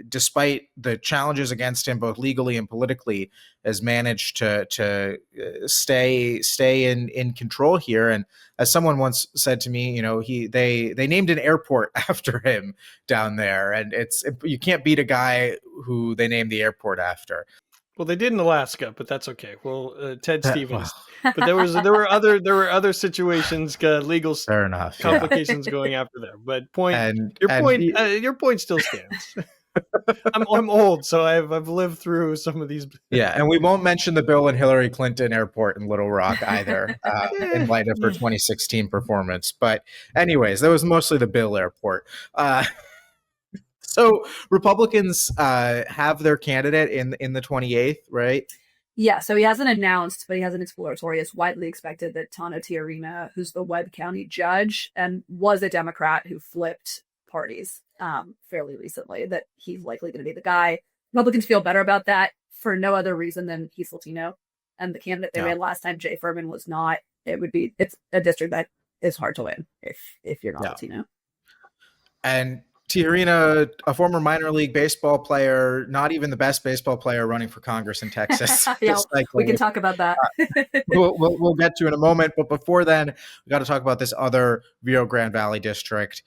despite the challenges against him, both legally and politically, has managed to stay in control here. And as someone once said to me, they named an airport after him down there, and you can't beat a guy who they named the airport after. Well, they did in Alaska, but that's okay. Well, Ted Stevens, but there were other situations, legal fair enough, complications going after there. But your point still stands. I'm old, so I've lived through some of these. Yeah, and we won't mention the Bill and Hillary Clinton airport in Little Rock either, in light of her 2016 performance. But anyways, that was mostly the Bill airport. So Republicans have their candidate in the 28th, right? Yeah, so he hasn't announced, but he has an exploratory. It's widely expected that Tano Tiarina, who's the Webb County judge and was a Democrat who flipped parties fairly recently, that he's likely going to be the guy. Republicans feel better about that for no other reason than he's Latino. And the candidate they ran last time, Jay Furman, was not. It's a district that is hard to win if you're not Latino. And Tiarina, a former minor league baseball player, not even the best baseball player running for Congress in Texas. We can talk about that. we'll get to in a moment. But before then, we got to talk about this other Rio Grande Valley district,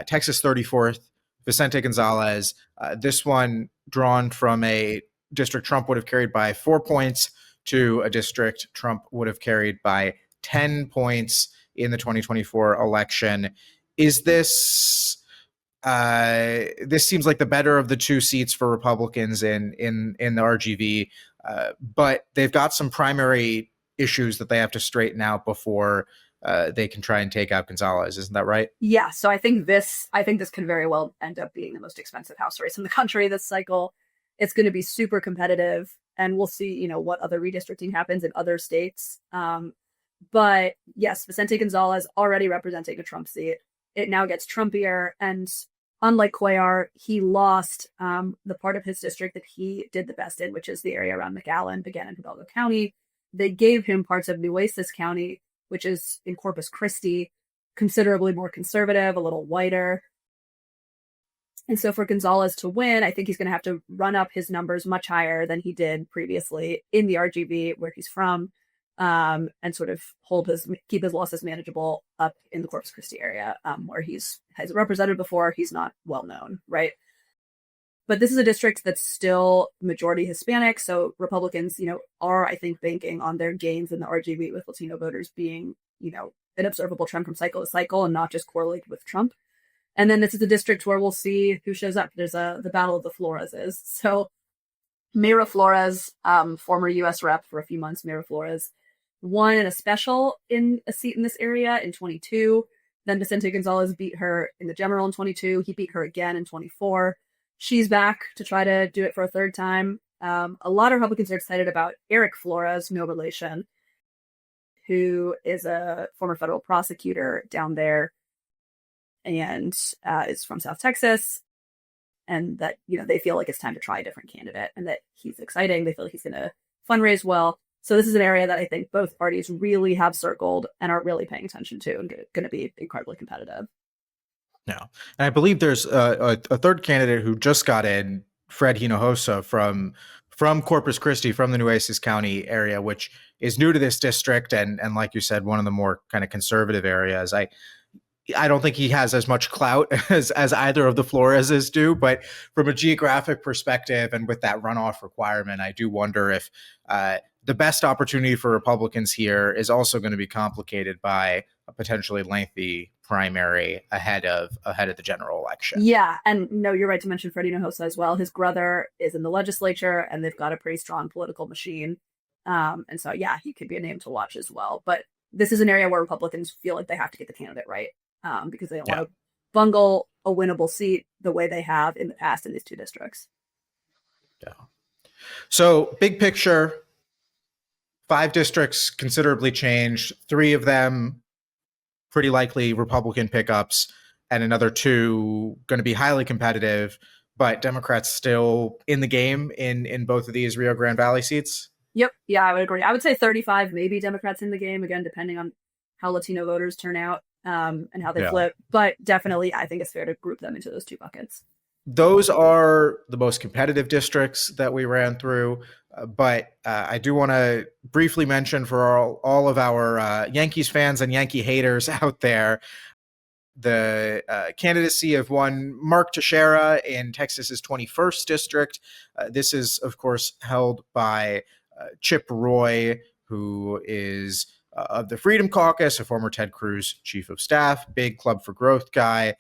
Texas 34th, Vicente Gonzalez. This one drawn from a district Trump would have carried by 4 points to a district Trump would have carried by 10 points in the 2024 election. Is this... this seems like the better of the 2 seats for Republicans in the RGV, but they've got some primary issues that they have to straighten out before they can try and take out Gonzalez. Isn't that right? Yeah. So I think this can very well end up being the most expensive House race in the country this cycle. It's going to be super competitive, and we'll see, what other redistricting happens in other states. But yes, Vicente Gonzalez already representing a Trump seat. It now gets Trumpier, and unlike Cuellar, he lost the part of his district that he did the best in, which is the area around McAllen, began in Hidalgo County. They gave him parts of Nueces County, which is in Corpus Christi, considerably more conservative, a little whiter. And so for Gonzalez to win, I think he's going to have to run up his numbers much higher than he did previously in the RGV, where he's from. And sort of keep his losses manageable up in the Corpus Christi area, where has represented before. He's not well known, right? But this is a district that's still majority Hispanic, so Republicans, are, I think, banking on their gains in the RGV with Latino voters being, an observable trend from cycle to cycle and not just correlated with Trump. And then this is a district where we'll see who shows up. There's the battle of the Floreses. So Mayra Flores, former U.S. rep for a few months, Mayra Flores, won in a special in a seat in this area in 22. Then Vicente Gonzalez beat her in the general in 22. He beat her again in 24. She's back to try to do it for a third time. A lot of Republicans are excited about Eric Flores, no relation, who is a former federal prosecutor down there and is from South Texas. And that, they feel like it's time to try a different candidate and that he's exciting. They feel like he's going to fundraise well. So this is an area that I think both parties really have circled and are really paying attention to and going to be incredibly competitive. Yeah. And I believe there's a third candidate who just got in, Fred Hinojosa from Corpus Christi, from the Nueces County area, which is new to this district. And like you said, one of the more kind of conservative areas. I don't think he has as much clout as either of the Floreses do, but from a geographic perspective and with that runoff requirement, I do wonder if the best opportunity for Republicans here is also going to be complicated by a potentially lengthy primary ahead of the general election. Yeah, and no, you're right to mention Fred Hinojosa as well. His brother is in the legislature, and they've got a pretty strong political machine. And so, yeah, he could be a name to watch as well. But this is an area where Republicans feel like they have to get the candidate right, because they don't want to bungle a winnable seat the way they have in the past in these two districts. Yeah. So big picture, 5 districts considerably changed. 3 of them pretty likely Republican pickups, and another 2 going to be highly competitive, but Democrats still in the game in both of these Rio Grande Valley seats. Yep. Yeah, I would agree. I would say 35, maybe Democrats in the game, again, depending on how Latino voters turn out and how they flip. But definitely, I think it's fair to group them into those 2 buckets. Those are the most competitive districts that we ran through. But I do want to briefly mention for all of our Yankees fans and Yankee haters out there, the candidacy of one Mark Teixeira in Texas's 21st district. This is, of course, held by Chip Roy, who is of the Freedom Caucus, a former Ted Cruz chief of staff, big Club for Growth guy,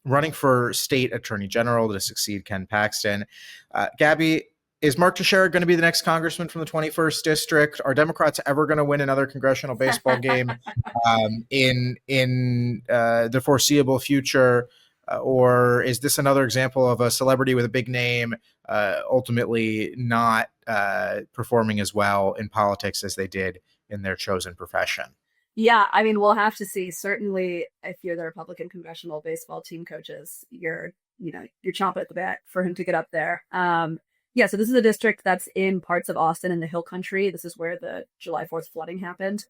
running for state attorney general to succeed Ken Paxton. Gabby, is Mark Teixeira going to be the next congressman from the 21st district? Are Democrats ever going to win another congressional baseball game in the foreseeable future? Or is this another example of a celebrity with a big name ultimately not performing as well in politics as they did in their chosen profession? Yeah, I mean, we'll have to see. Certainly, if you're the Republican congressional baseball team coaches, you're chomping at the bit for him to get up there. Yeah, so this is a district that's in parts of Austin and the Hill Country. This is where the July 4th flooding happened.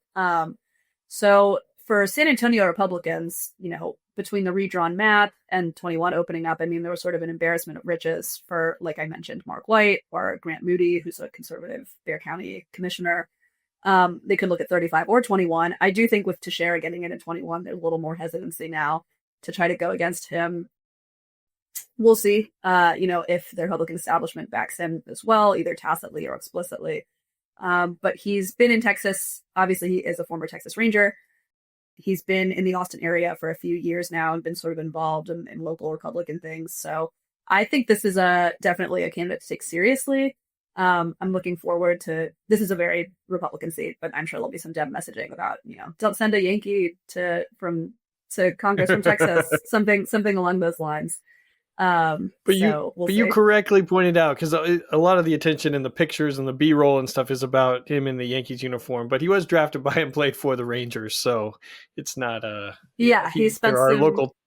So for San Antonio Republicans, between the redrawn map and 21 opening up, I mean, there was sort of an embarrassment of riches for, like I mentioned, Mark White or Grant Moody, who's a conservative Bexar County commissioner. They could look at 35 or 21. I do think with Teixeira getting in at 21, there's a little more hesitancy now to try to go against him. We'll see, if the Republican establishment backs him as well, either tacitly or explicitly. But he's been in Texas. Obviously, he is a former Texas Ranger. He's been in the Austin area for a few years now and been sort of involved in local Republican things. So I think this is definitely a candidate to take seriously. I'm looking forward to, this is a very Republican seat, but I'm sure there'll be some Dem messaging about, don't send a Yankee to Congress from Texas, something along those lines. You correctly pointed out, because a lot of the attention in the pictures and the B-roll and stuff is about him in the Yankees uniform, but he was drafted by and played for the Rangers, so it's not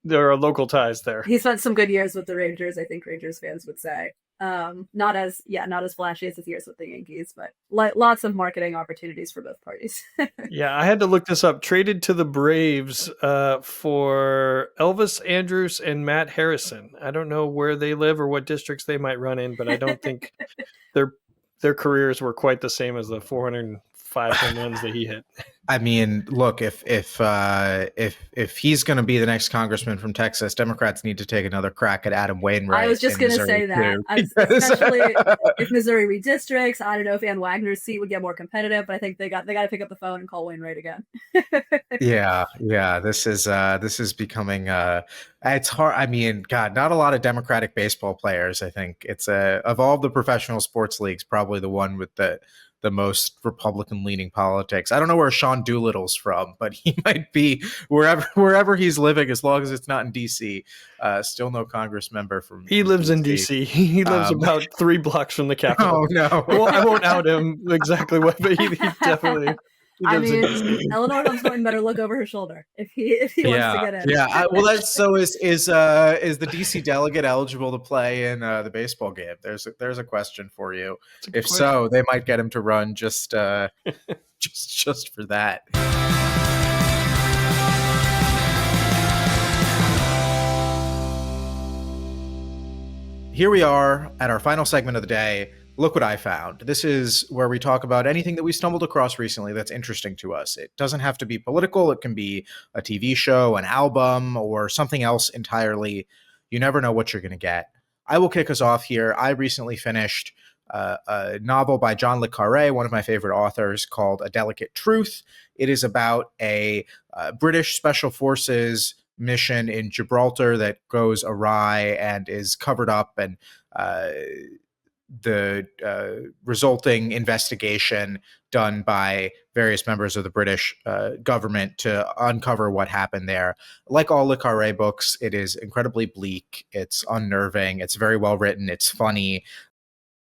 there are local ties there. He spent some good years with the Rangers, I think Rangers fans would say. Not as flashy as his years with the Yankees, but lots of marketing opportunities for both parties. Yeah, I had to look this up. Traded to the Braves for Elvis Andrus and Matt Harrison. I don't know where they live or what districts they might run in, but I don't think their careers were quite the same as the 405 home runs that he hit. I mean, look, if he's going to be the next congressman from Texas, Democrats need to take another crack at Adam Wainwright. I was just going to say that, especially if Missouri redistricts. I don't know if Ann Wagner's seat would get more competitive, but I think they got to pick up the phone and call Wainwright again. Yeah. This is becoming it's hard. I mean, God, not a lot of Democratic baseball players. I think it's of all the professional sports leagues, probably the one with the most Republican-leaning politics. I don't know where Sean Doolittle's from, but he might be wherever he's living, as long as it's not in D.C. Still no Congress member from. He lives in D.C. He lives about 3 blocks from the Capitol. Oh no! Well, I won't out him exactly what, but he definitely. I mean, Eleanor Holmes better look over her shoulder if he wants to get in. Yeah. Well, that's so. Is the DC delegate eligible to play in the baseball game? There's a question for you. If so, they might get him to run just just for that. Here we are at our final segment of the day. Look what I found. This is where we talk about anything that we stumbled across recently that's interesting to us. It doesn't have to be political. It can be a TV show, an album, or something else entirely. You never know what you're going to get. I will kick us off here. I recently finished a novel by John le Carré, one of my favorite authors, called A Delicate Truth. It is about a British Special Forces mission in Gibraltar that goes awry and is covered up, and resulting investigation done by various members of the British government to uncover what happened there. Like all Le Carré books, it is incredibly bleak. It's unnerving. It's very well written. It's funny,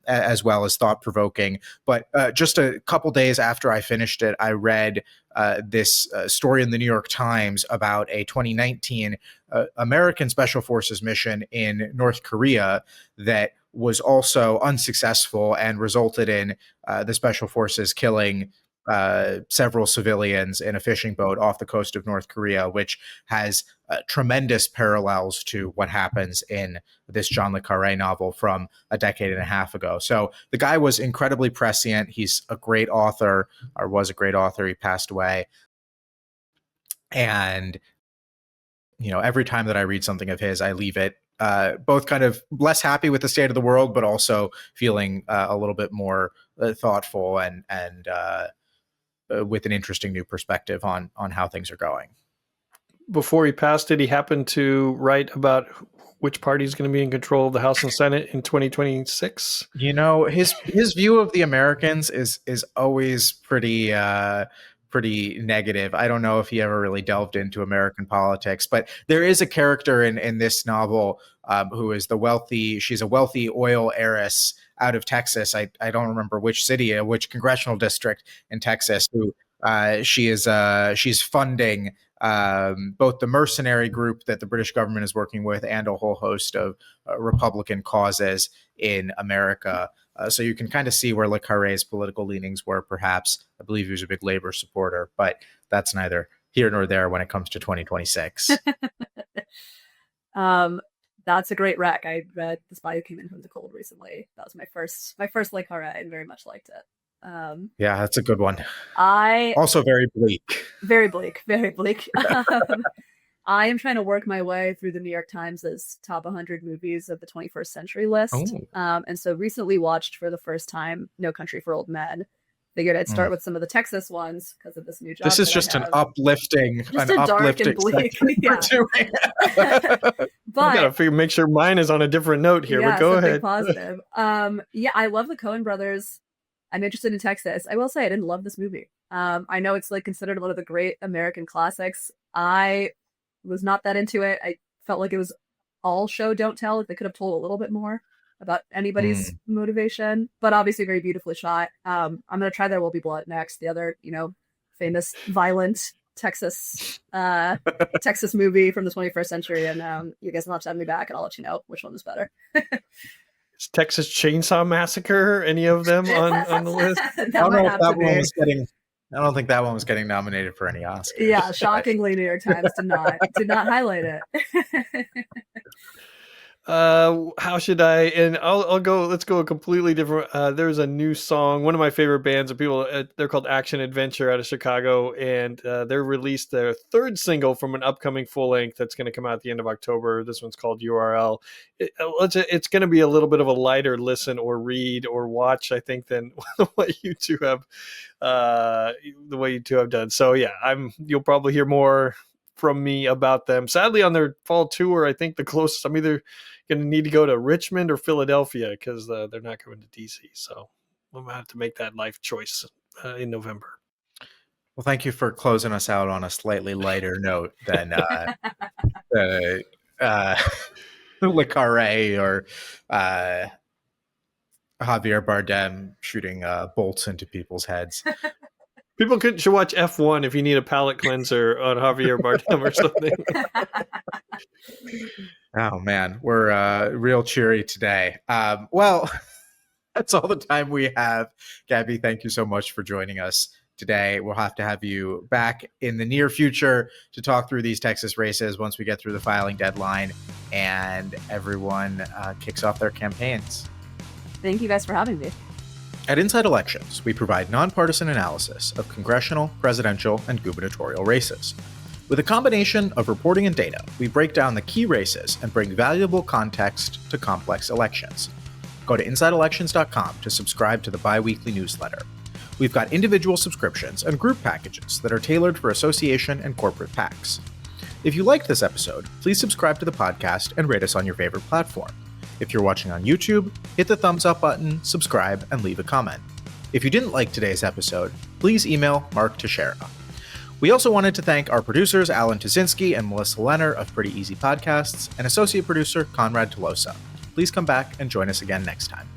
as well as thought-provoking. But just a couple days after I finished it, I read this story in the New York Times about a 2019 American Special Forces mission in North Korea that was also unsuccessful and resulted in the Special Forces killing several civilians in a fishing boat off the coast of North Korea, which has tremendous parallels to what happens in this John le Carré novel from a decade and a half ago. So the guy was incredibly prescient. He's a great author, or was a great author. He passed away. And, you know, every time that I read something of his, I leave it both kind of less happy with the state of the world, but also feeling a little bit more thoughtful and with an interesting new perspective on how things are going. Before he passed, did he happen to write about which party is going to be in control of the House and Senate in 2026? You know, his view of the Americans is always pretty negative. I don't know if he ever really delved into American politics, but there is a character in this novel who is she's a wealthy oil heiress out of Texas. I don't remember which city, which congressional district in Texas, who she's funding both the mercenary group that the British government is working with and a whole host of Republican causes in America. So you can kind of see where Le Carré's political leanings were, perhaps. I believe he was a big labor supporter, but that's neither here nor there when it comes to 2026. That's a great rec. I read The Spy Who Came In From the Cold recently. That was my first Le Carré, and very much liked it. Yeah, that's a good one. Also very bleak. Very bleak. Very bleak. I am trying to work my way through the New York Times' top 100 movies of the 21st century list. And so recently watched for the first time No Country for Old Men. Figured I'd start with some of the Texas ones because of this new job. This is just an uplifting, dark and bleak. Yeah. But I gotta make sure mine is on a different note here. But go ahead. Positive. I love the Coen brothers. I'm interested in Texas. I will say I didn't love this movie. I know it's like considered one of the great American classics. I was not that into it. I felt like it was all show don't tell. Like they could have told a little bit more about anybody's motivation, but obviously very beautifully shot. I'm gonna try There Will Be Blood next. The other, famous violent Texas movie from the 21st century. And you guys will have to have me back, and I'll let you know which one is better. Is Texas Chainsaw Massacre any of them on the list? I don't think that one was getting nominated for any Oscars. Yeah, shockingly, New York Times did not highlight it. How should I? And I'll go. Let's go a completely different. There's a new song. One of my favorite bands of people. They're called Action Adventure out of Chicago, and they released their third single from an upcoming full length that's going to come out at the end of October. This one's called URL. It's going to be a little bit of a lighter listen or read or watch, I think, than what you two have. The way you two have done. So yeah, you'll probably hear more from me about them. Sadly, on their fall tour, I think the closest I'm either going to need to go to Richmond or Philadelphia because they're not going to DC. So I'm going to have to make that life choice in November. Well, thank you for closing us out on a slightly lighter note than Le Carré or Javier Bardem shooting bolts into people's heads. People should watch F1 if you need a palate cleanser on Javier Bardem or something. Oh, man. We're real cheery today. Well, that's all the time we have. Gabby, thank you so much for joining us today. We'll have to have you back in the near future to talk through these Texas races once we get through the filing deadline and everyone kicks off their campaigns. Thank you guys for having me. At Inside Elections, we provide nonpartisan analysis of congressional, presidential, and gubernatorial races. With a combination of reporting and data, we break down the key races and bring valuable context to complex elections. Go to InsideElections.com to subscribe to the bi-weekly newsletter. We've got individual subscriptions and group packages that are tailored for association and corporate PACs. If you liked this episode, please subscribe to the podcast and rate us on your favorite platform. If you're watching on YouTube, hit the thumbs up button, subscribe, and leave a comment. If you didn't like today's episode, please email Mark Teixeira. We also wanted to thank our producers, Alan Tuzinski and Melissa Lenner of Pretty Easy Podcasts, and associate producer, Conrad Tolosa. Please come back and join us again next time.